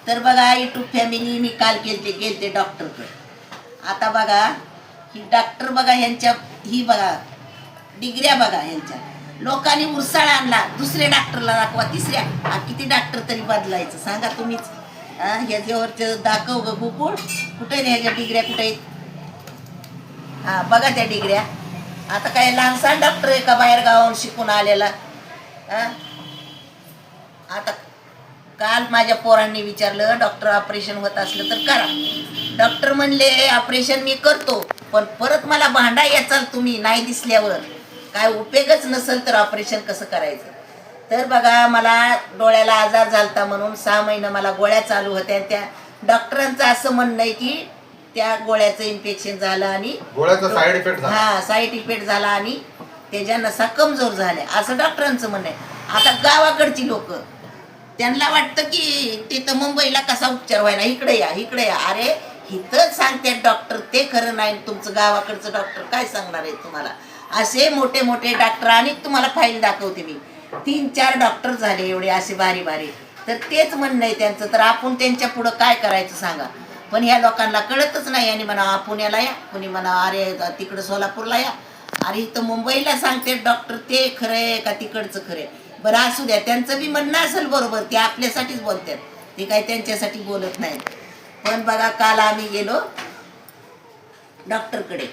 तर बघा YouTube family मी काल गेलते डॉक्टरकडे. आता बघा ही डॉक्टर बघा ह्यांच्या ही बघा डिग्र्या बघा ह्यांच्या. लोकांनी उरसाळ आणला, दुसऱ्या डॉक्टरला दाखवा, तिसऱ्या. किती डॉक्टर तरी बदलायचं सांगा तुम्हीच. ह्याच्यावरचं दाखव ग गुकुळ, कुठे रे ह्याच्या डिग्र्या कुठे आहेत? हा बघा त्या डिग्र्या. आता काय लहानसा डॉक्टर आहे का बाहेर गावाहून शिकून आलेला? आता काल माझ्या पोरांनी विचारलं डॉक्टर ऑपरेशन होत असलं तर करा. डॉक्टर म्हणले ऑपरेशन मी करतो, पण परत मला भांडा याचाल तुम्ही नाही दिसल्यावर, काय उपयोगच नसेल तर ऑपरेशन कसं करायचं. तर बघा मला डोळ्याला आजार झालता म्हणून 6 महिने मला गोळ्या चालू होत्या. त्या डॉक्टरांचं असं म्हणणं आहे की त्या गोळ्याचं इन्फेक्शन झालं आणि गोळ्याचा साईड इफेक्ट झाला. हा साईड इफेक्ट झाला आणि त्याच्या नसा कमजोर झाल्या असं डॉक्टरांचं म्हणणं आहे. आता गावाकडची लोक त्यांना वाटतं की तिथं मुंबईला कसा उपचार व्हायला, इकडे या इकडे या. अरे इथं सांगते डॉक्टर ते खरं नाही, तुमचं गावाकडचं डॉक्टर काय सांगणार आहे तुम्हाला. असे मोठे मोठे डॉक्टर आणि तुम्हाला फाईल दाखवते मी, 3-4 डॉक्टर झाले एवढे असे भारी भारी. तर तेच म्हणणं आहे त्यांचं. तर आपण त्यांच्या पुढं काय करायचं सांगा. पण ह्या लोकांना कळतच नाही. आणि म्हणा पुण्याला या, कोणी म्हणा अरे तिकडं सोलापूरला या. अरे इथं मुंबईला सांगते डॉक्टर ते खरं आहे का तिकडचं खरं आहे. बरं असू द्या, त्यांचं बी म्हणणं असेल बरोबर, ते आपल्यासाठीच बोलतात, ते काही त्यांच्यासाठी बोलत नाहीत. पण बघा काल आम्ही गेलो डॉक्टरकडे.